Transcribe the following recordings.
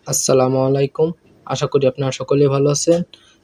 আসসালামু আলাইকুম। আশা করি আপনারা সকলেই ভালো আছেন।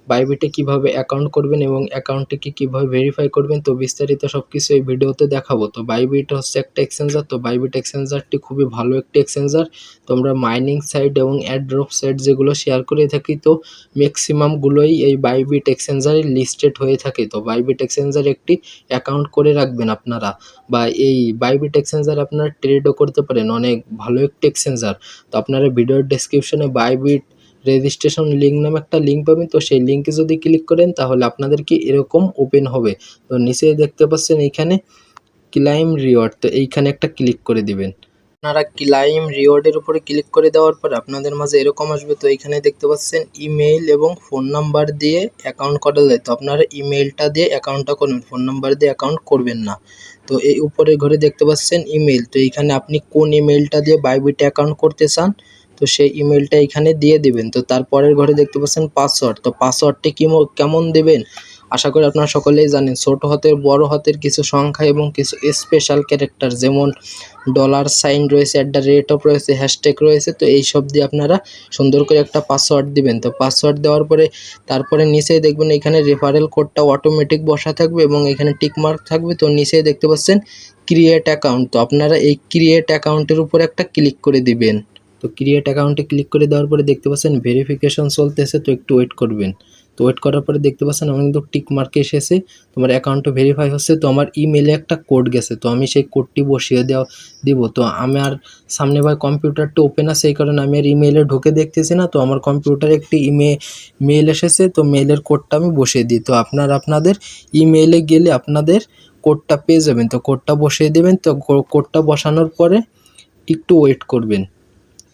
বাইবিটে কিভাবে অ্যাকাউন্ট করবেন এবং অ্যাকাউন্টটিকে কিভাবে ভেরিফাই করবেন তো বিস্তারিত সবকিছু এই ভিডিওতে দেখাবো। তো বাইবিট হচ্ছে একটা এক্সচেঞ্জার। তো বাইবিট এক্সচেঞ্জারটি খুবই ভালো একটি এক্সচেঞ্জার। তো আমরা মাইনিং সাইট এবং এয়ারড্রপ সাইট যেগুলো শেয়ার করে থাকি তো ম্যাক্সিমাম গুলোই এই বাইবিট এক্সচেঞ্জারে লিস্টেড হয়ে থাকে। তো বাইবিট এক্সচেঞ্জারে একটি অ্যাকাউন্ট করে রাখবেন আপনারা, বা এই বাইবিট এক্সচেঞ্জারে আপনারা ট্রেডও করতে পারেন। অনেক ভালো একটি এক্সচেঞ্জার। তো আপনারা ভিডিওর ডেসক্রিপশনে বাইবিট রেজিস্ট্রেশন লিঙ্ক নামে একটা লিঙ্ক পাবেন। তো সেই লিঙ্কে যদি ক্লিক করেন তাহলে আপনাদের কি এরকম ওপেন হবে। তো নিচে দেখতে পাচ্ছেন এইখানে ক্লাইম রিওয়ার্ড, তো এইখানে একটা ক্লিক করে দিবেন। আপনারা ক্লাইম রিওয়ার্ডের উপরে ক্লিক করে দেওয়ার পর আপনাদের মাঝে এরকম আসবে। তো এইখানে দেখতে পাচ্ছেন ইমেইল এবং ফোন নাম্বার দিয়ে অ্যাকাউন্ট করা যায়। তো আপনারা ইমেইলটা দিয়ে অ্যাকাউন্টটা করবেন, ফোন নাম্বার দিয়ে অ্যাকাউন্ট করবেন না। তো এই উপরের ঘরে দেখতে পাচ্ছেন ইমেইল, তো এইখানে আপনি কোন ইমেইলটা দিয়ে বাইবিটে অ্যাকাউন্ট করতে চান তো সেই ইমেইলটা এখানে দিয়ে দিবেন। তো তারপরের ঘরে দেখতে পাচ্ছেন পাসওয়ার্ড, তো পাসওয়ার্ডটি কেমন দেবেন আশা করি আপনারা সকলেই জানেন। ছোট হাতের বড় হাতের কিছু সংখ্যা এবং কিছু স্পেশাল ক্যারেক্টার যেমন $সাইন রয়েছে, @ রয়েছে, হ্যাশট্যাগ রয়েছে। তো এইসব দিয়ে আপনারা সুন্দর করে একটা পাসওয়ার্ড দিবেন। তো পাসওয়ার্ড দেওয়ার পরে তারপরে নিচেই দেখবেন এখানে রেফারেল কোডটা অটোমেটিক বসা থাকবে এবং এখানে টিক মার্ক থাকবে। তো নিচেই দেখতে পাচ্ছেন ক্রিয়েট অ্যাকাউন্ট, তো আপনারা এই ক্রিয়েট অ্যাকাউন্টের উপর একটা ক্লিক করে দিবেন। তো ক্রিয়েট অ্যাকাউন্টে ক্লিক করে দেওয়ার পরে দেখতে পাচ্ছেন ভেরিফিকেশন চলতেছে, তো একটু ওয়েট করবেন। তো ওয়েট করার পরে দেখতে পাচ্ছেন আমার কিন্তু টিক মার্ক এসেছে, তোমার অ্যাকাউন্টটা ভেরিফাই হচ্ছে। তো আমার ইমেলে একটা কোড গেছে, তো আমি সেই কোডটি বসিয়ে দিব। তো আমার সামনে ভাই কম্পিউটারটা ওপেন আছে, এই কারণে আমি আর ইমেইলে ঢুকে দেখতেছি না। তো আমার কম্পিউটারে একটি মেইল এসেছে, তো মেইলের কোডটা আমি বসিয়ে দিই। তো আপনাদের ইমেইলে গেলে আপনাদের কোডটা পেয়ে যাবেন। তো কোডটা বসিয়ে দেবেন। তো কোডটা বসানোর পরে একটু ওয়েট করবেন।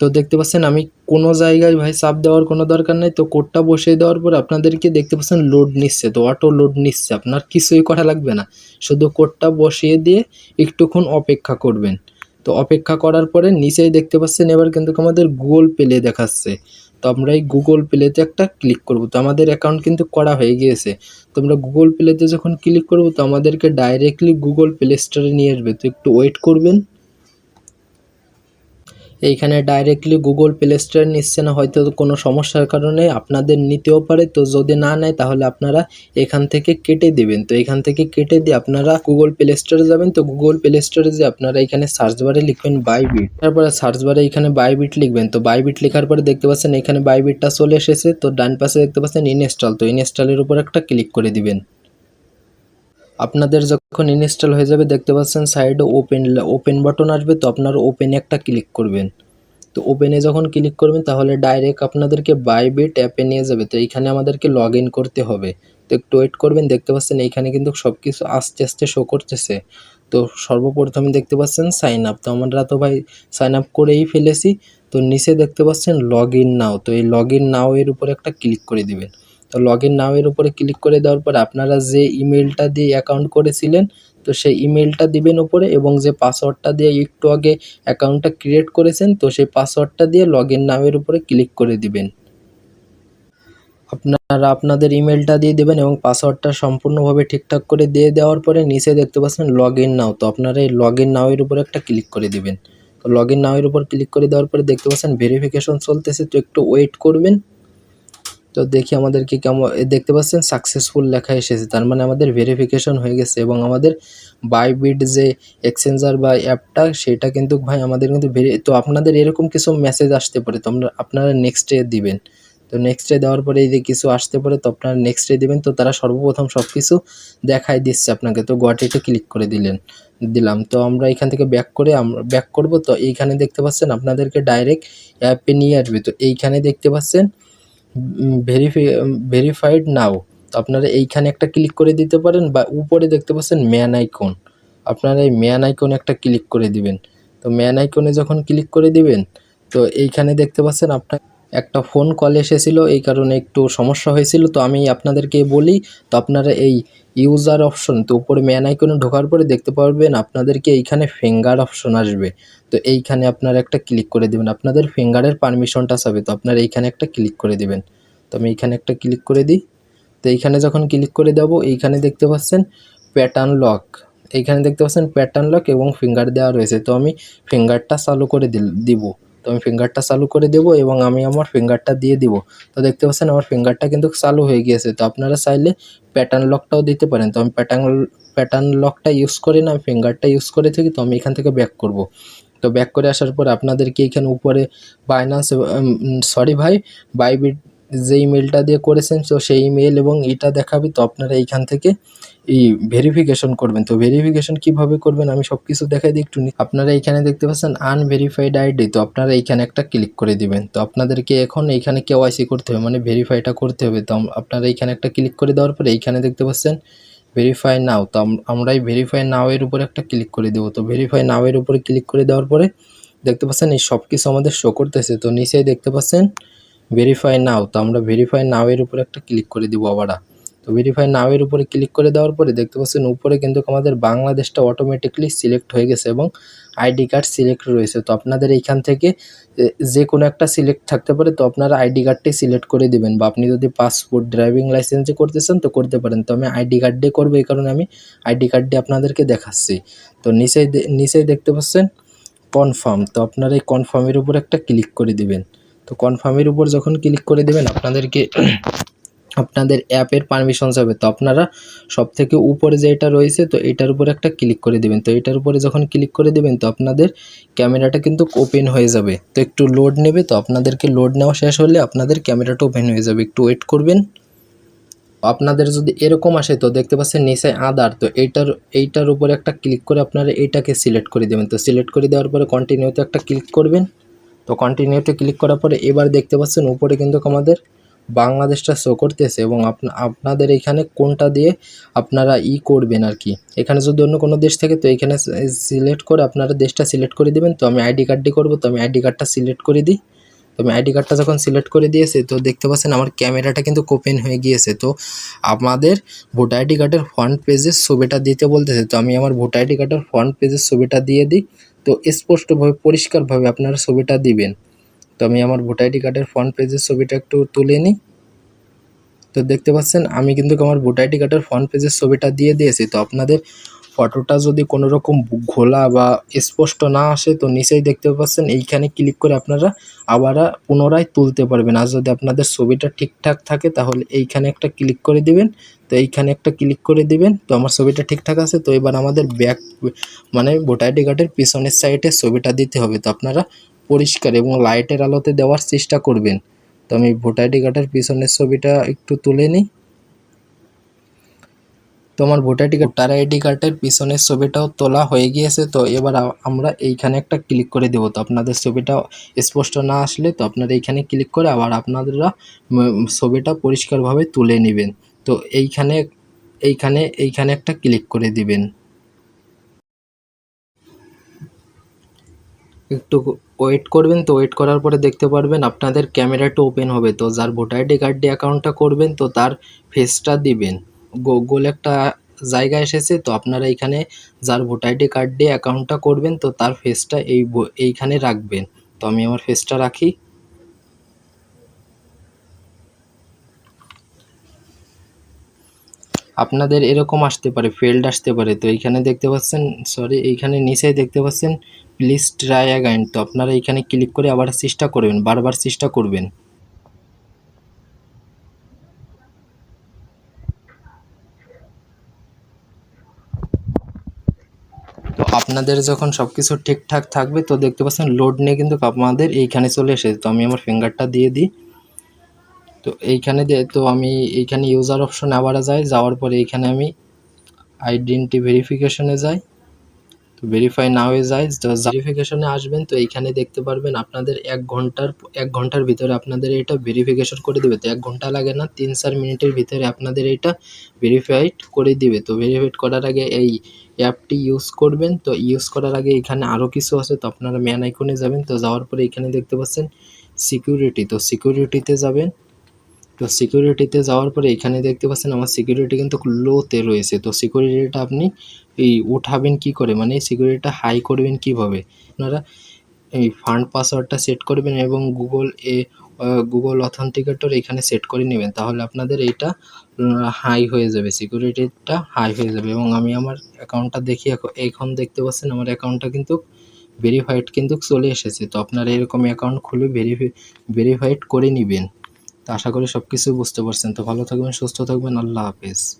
তো দেখতে পাচ্ছেন আমি কোনো জায়গায় ভাই চাপ দেওয়ার কোনো দরকার নেই। তো কোডটা বসিয়ে দেওয়ার পর আপনাদেরকে দেখতে পাচ্ছেন লোড নিচ্ছে, তো অটো লোড নিচ্ছে, আপনার কিছুই করা লাগবে না, শুধু কোডটা বসিয়ে দিয়ে একটুক্ষণ অপেক্ষা করবেন। তো অপেক্ষা করার পরে নিচেই দেখতে পাচ্ছেন এবার কিন্তু আমাদের গুগল প্লে দেখাচ্ছে। তো আমরা এই গুগল প্লেতে একটা ক্লিক করব। তো আমাদের অ্যাকাউন্ট কিন্তু করা হয়ে গিয়েছে। তো আমরা গুগল প্লেতে যখন ক্লিক করব তো আমাদেরকে ডাইরেক্টলি গুগল প্লে স্টোরে নিয়ে আসবে। তো একটু ওয়েট করবেন। এইখানে ডাইরেক্টলি গুগল প্লে স্টোরে নিচ্ছে না, হয়তো কোনো সমস্যার কারণে আপনাদের নিতেও পারে। তো যদি না নেয় তাহলে আপনারা এখান থেকে কেটে দেবেন। তো এখান থেকে কেটে দিয়ে আপনারা গুগল প্লে স্টোরে যাবেন। তো গুগল প্লে স্টোরে যে আপনারা এখানে সার্চ বারে লিখবেন বাইবিট, তারপরে সার্চ বারে এখানে বাইবিট লিখবেন। তো বাইবিট লেখার পরে দেখতে পাচ্ছেন এখানে বাইবিটটা চলে এসেছে। তো ডান পাশে দেখতে পাচ্ছেন ইনস্টল, তো ইনস্টলের উপর একটা ক্লিক করে দিবেন। আপনাদের যখন ইনস্টল হয়ে যাবে দেখতে পাচ্ছেন সাইডে ওপেন বাটন আসবে, তো আপনারা ওপেনে একটা ক্লিক করবেন। তো ওপেনে যখন ক্লিক করবেন তাহলে ডাইরেক্ট আপনাদেরকে বাইবিট অ্যাপে নিয়ে যাবে। তো এইখানে আমাদেরকে লগ ইন করতে হবে। তো একটু ওয়েট করবেন। দেখতে পাচ্ছেন এইখানে কিন্তু সব কিছু আস্তে আস্তে শো করতেছে। তো সর্বপ্রথম দেখতে পাচ্ছেন সাইন আপ, তো আমরা তো ভাই সাইন আপ করেই ফেলেছি। তো নিচে দেখতে পাচ্ছেন লগ ইন নাও, তো এই লগ ইন নাও এর উপরে একটা ক্লিক করে দিবেন। তো লগ ইন নাও এর উপরে ক্লিক করে দেওয়ার পর আপনারা যে ইমেলটা দিয়ে অ্যাকাউন্ট করেছিলেন তো সেই ইমেলটা দিবেন উপরে, এবং যে পাসওয়ার্ডটা দিয়ে একটু আগে অ্যাকাউন্টটা ক্রিয়েট করেছেন তো সেই পাসওয়ার্ডটা দিয়ে লগ ইন নাও এর উপরে ক্লিক করে দিবেন। আপনারা আপনাদের ইমেলটা দিয়ে দেবেন এবং পাসওয়ার্ডটা সম্পূর্ণভাবে ঠিকঠাক করে দিয়ে দেওয়ার পরে নিচে দেখতে পাচ্ছেন লগ ইন নাও, তো আপনারা এই লগ ইন নাও এর উপরে একটা ক্লিক করে দিবেন। তো লগ ইন নাও এর উপর ক্লিক করে দেওয়ার পরে দেখতে পাচ্ছেন ভেরিফিকেশন চলতেছে, তো একটু ওয়েট করবেন। তো দেখি আমাদেরকে কেমন দেখতে পাচ্ছেন সাকসেসফুল লেখা এসেছে, তার মানে আমাদের ভেরিফিকেশন হয়ে গেছে এবং আমাদের বাইবিট যে এক্সচেঞ্জার বা অ্যাপটা সেটা কিন্তু ভাই আমাদের কিন্তু তো আপনাদের এরকম কিছু মেসেজ আসতে পারে, তো আপনারা নেক্সটে দিবেন। তো নেক্সটে দেওয়ার পরে এই যে কিছু আসতে পারে তো আপনারা নেক্সটে দিবেন। তো তারা সর্বপ্রথম সব কিছু দেখাই দিচ্ছে আপনাকে, তো গটিতে ক্লিক করে দিলাম। তো আমরা এখান থেকে আমরা ব্যাক করব। তো এইখানে দেখতে পাচ্ছেন আপনাদেরকে ডাইরেক্ট অ্যাপে নিয়ে আসবে। তো এইখানে দেখতে পাচ্ছেন ভেরিফাইড নাও, তো আপনারা এইখানে একটা ক্লিক করে দিতে পারেন, বা উপরে দেখতে পাচ্ছেন ম্যান আইকন, আপনারা এই ম্যান আইকনে একটা ক্লিক করে দিবেন। তো ম্যান আইকনে যখন ক্লিক করে দিবেন তো এইখানে দেখতে পাচ্ছেন আপনার একটা ফোন কল এসেছিল, এই কারণে একটু সমস্যা হয়েছিল। তো আমি আপনাদেরকে বলি, তো আপনারা এই ইউজার অপশন, তো উপরে ম্যান আইকনে ঢোকার পরে দেখতে পারবেন আপনাদেরকে এইখানে ফিঙ্গার অপশন আসবে। তো এইখানে আপনারা একটা ক্লিক করে দিবেন, আপনাদের ফিঙ্গারের পারমিশনটা চাবে, তো আপনারা এইখানে একটা ক্লিক করে দিবেন। তো আমি এইখানে একটা ক্লিক করে দিই। তো এইখানে যখন ক্লিক করে দেব এইখানে দেখতে পাচ্ছেন প্যাটার্ন লক, এইখানে দেখতে পাচ্ছেন প্যাটার্ন লক এবং ফিঙ্গার দেওয়া রয়েছে। তো আমি ফিঙ্গারটা চালু করে দিব। তো তো আমি ফিঙ্গারটা চালু করে দেব এবং আমি আমার ফিঙ্গারটা দিয়ে দিব। তো দেখতে পাচ্ছেন আমার ফিঙ্গারটা কিন্তু চালু হয়ে গিয়েছে। তো আপনারা চাইলে প্যাটার্ন লকটাও দিতে পারেন। তো আমি প্যাটার্ন লকটা ইউজ করি না, আমি ফিঙ্গারটা ইউজ করে থাকি। তো আমি এখান থেকে ব্যাক করব। তো ব্যাক করে আসার পর আপনাদেরকে এখানে উপরে বাইন্যান্স সরি ভাই বাইবিট যে ইমেলটা দিয়ে করেছেন তো সেই ইমেল এবং এটা দেখাবে। তো আপনারা এইখান থেকে এই ভেরিফিকেশন করবেন। তো ভেরিফিকেশন কিভাবে করবেন আমি সব কিছু দেখাই দিই একটু। আপনারা এইখানে দেখতে পাচ্ছেন আনভেরিফাইড আইডি, তো আপনারা এইখানে একটা ক্লিক করে দিবেন। তো আপনাদেরকে এখন এইখানে কেওয়াইসি করতে হবে, মানে ভেরিফাইটা করতে হবে। তো আপনারা এইখানে একটা ক্লিক করে দেওয়ার পরে এইখানে দেখতে পাচ্ছেন ভেরিফাই নাও। তো আমরা এই ভেরিফাই নাও এর উপরে একটা ক্লিক করে দেবো। তো ভেরিফাই নাও এর উপরে ক্লিক করে দেওয়ার পরে দেখতে পাচ্ছেন এই সব কিছু আমাদের শো করতেছে। তো নিচেই দেখতে পাচ্ছেন ভেরিফাই নাও। তো আমরা ভেরিফাই নাও এর উপরে একটা ক্লিক করে দিব আবার। তো ভেরিফাই নাও এর উপরে ক্লিক করে দেওয়ার পরে দেখতে পাচ্ছেন উপরে কিন্তু আমাদের বাংলাদেশটা অটোমেটিকলি সিলেক্ট হয়ে গেছে এবং আইডি কার্ড সিলেক্ট রয়েছে। তো আপনাদের এইখান থেকে যে কোনো একটা সিলেক্ট থাকতে পারে। তো আপনারা আইডি কার্ডটাই সিলেক্ট করে দিবেন, বা আপনি যদি পাসপোর্ট ড্রাইভিং লাইসেন্সে করতেছেন তো করতে পারেন। তো আমি আইডি কার্ড দিয়ে করবো, এই কারণে আমি আইডি কার্ড দিয়ে আপনাদেরকে দেখাচ্ছি। তো নিচেই দেখতে পাচ্ছেন কনফার্ম। তো আপনারা এই কনফার্মের উপর একটা ক্লিক করে দিবেন। তো কনফার্মের উপর যখন ক্লিক করে দেবেন আপনাদেরকে আপনাদের অ্যাপের পারমিশন যাবে। তো আপনারা সব থেকে উপরে যেটা রয়েছে তো এটার উপর একটা ক্লিক করে দিবেন। তো এটার উপরে যখন ক্লিক করে দিবেন তো আপনাদের ক্যামেরাটা কিন্তু ওপেন হয়ে যাবে। তো একটু লোড নেবে। তো আপনাদেরকে লোড নেওয়া শেষ হলে আপনাদের ক্যামেরাটা ওপেন হয়ে যাবে, একটু ওয়েট করবেন। আপনাদের যদি এরকম আসে তো দেখতে পাচ্ছেন নিচে আদার, তো এইটার উপরে একটা ক্লিক করে আপনারা এইটাকে সিলেক্ট করে দেবেন। তো সিলেক্ট করে দেওয়ার পরে কন্টিনিউতে একটা ক্লিক করবেন। তো কন্টিনিউতে ক্লিক করার পরে এবার দেখতে পাচ্ছেন উপরে কিন্তু আমাদের বাংলাদেশটা শো করতেছে এবং আপনাদের এখানে কোনটা দিয়ে আপনারা করবেন আর কি। এখানে যদি অন্য কোনো দেশ থাকে তো এখানে সিলেক্ট করে আপনারা দেশটা সিলেক্ট করে দিবেন। তো আমি আইডি কার্ডটি করবো, তো আমি আইডি কার্ডটা সিলেক্ট করে দিই। তো আমি আইডি কার্ডটা যখন সিলেক্ট করে দিয়েছি তো দেখতে পাচ্ছেন আমার ক্যামেরাটা কিন্তু ওপেন হয়ে গিয়েছে। তো আমাদের ভোটার আইডি কার্ডের ফ্রন্ট পেজের ছবিটা দিতে বলতেছে। তো আমি আমার ভোটার আইডি কার্ডের ফ্রন্ট পেজের ছবিটা দিয়ে দিই। তো স্পষ্টভাবে পরিষ্কারভাবে আপনারা ছবিটা দিবেন। তো আমি আমার ভোটার আইডি কার্ডের ফ্রন্ট পেজের ছবিটা একটু তুলে নিই। তো দেখতে পাচ্ছেন আমি কিন্তু আমার ভোটার আইডি কার্ডের ফ্রন্ট পেজের ছবিটা দিয়ে দিয়েছি। তো আপনাদের ফটোটা যদি কোনো রকম ঘোলা বা স্পষ্ট না আসে তো নিচেই দেখতে পাচ্ছেন এইখানে ক্লিক করে আপনারা আবার পুনরায় তুলতে পারবেন। আর যদি আপনাদের ছবিটা ঠিকঠাক থাকে তাহলে এইখানে একটা ক্লিক করে দিবেন। তো এইখানে একটা ক্লিক করে দিবেন। তো আমার ছবিটা ঠিকঠাক আছে। তো এবার আমাদের ব্যাক মানে ভোটার আইডি কার্ডের পিছনের সাইডে ছবিটা দিতে হবে। তো আপনারা পরিষ্কার এবং লাইটের আলোতে দেওয়ার চেষ্টা করবেন। তো আমি ভোটার আইডি কার্ডের পিছনের ছবিটা একটু তুলে নিই। তো আমার ভোটার আইডি কার্ডের পিছনের ছবিটাও তোলা হয়ে গিয়েছে। তো এবার আমরা এইখানে একটা ক্লিক করে দেবো। তো আপনাদের ছবিটা স্পষ্ট না আসলে তো আপনারা এইখানে ক্লিক করে আবার আপনারা ছবিটা পরিষ্কারভাবে তুলে নেবেন। তো এইখানে একটা ক্লিক করে দিবেন। একটু ওয়েট করবেন। তো ওয়েট করার পরে দেখতে পারবেন আপনাদের ক্যামেরাটা ওপেন হবে। তো যার ভোটার আইডি কার্ড দিয়ে অ্যাকাউন্টটা করবেন তো তার ফেসটা দিবেন। গোল একটা জায়গা এসেছে। তো আপনারা এখানে যার ভোটার আইডি কার্ড দিয়ে অ্যাকাউন্টটা করবেন তো তার ফেসটা এইখানে রাখবেন। তো আমি আমার ফেসটা রাখি। আপনাদের এরকম আসতে পারে, ফেল্ড আসতে পারে। তো এইখানে দেখতে পাচ্ছেন এইখানে নিচেই দেখতে পাচ্ছেন প্লিজ ট্রাই অ্যাগাইন। তো আপনারা এইখানে ক্লিক করে আবার চেষ্টা করবেন, বারবার চেষ্টা করবেন। তো আপনাদের যখন সব কিছু ঠিকঠাক থাকবে তো দেখতে পাচ্ছেন লোড নিয়ে কিন্তু আমাদের এইখানে চলে এসেছে। তো আমি আমার ফিঙ্গারটা দিয়ে দিই। তো এইখানে তো আমি এইখানে ইউজার অপশন আবার যাওয়ার পরে এইখানে আমি আইডেন্টি ভেরিফিকেশনে যাই। তো ভেরিফাই নাও এ যাই। তো ভেরিফিকেশনে আসবেন তো এইখানে দেখতে পারবেন আপনাদের 1 ঘন্টার ভিতরে আপনাদের এটা ভেরিফিকেশন করে দিবে। তো 1 ঘন্টা লাগে না, 3-4 মিনিটের ভিতরে আপনাদের এটা ভেরিফাইড করে দিবে। তো ভেরিফাইড করার আগে এই অ্যাপটি ইউজ করবেন। তো ইউজ করার আগে এখানে আরও কিছু আছে। তো আপনারা ম্যান আইকনে যাবেন। তো যাওয়ার পরে এখানে দেখতে পাচ্ছেন সিকিউরিটি। তো সিকিউরিটিতে যাবেন। তো সিকিউরিটিতে যাওয়ার পরে এখানে দেখতে পাচ্ছেন আমার সিকিউরিটি কিন্তু লোতে রয়েছে। তো সিকিউরিটিটা আপনি উঠাবেন কি করে, মানে সিকিউরিটিটা হাই করবেন কিভাবে, আপনারা এই ফান্ড পাসওয়ার্ডটা সেট করবেন এবং গুগল অথেন্টিকেটর এখানে সেট করে নেবেন। তাহলে আপনাদের এইটা হাই হয়ে যাবে, সিকিউরিটিটা হাই হয়ে যাবে। এবং আমি আমার অ্যাকাউন্টটা দেখি, এখন দেখতে পাচ্ছেন আমার অ্যাকাউন্টটা কিন্তু ভেরিফাইড কিন্তু চলে এসেছে। তো আপনারা এরকম অ্যাকাউন্ট খুলে ভেরিফাইড করে নিবেন। তো আশা করি সবকিছু বুঝতে পারছেন। তো ভালো থাকবেন, সুস্থ থাকবেন। আল্লাহ হাফেজ।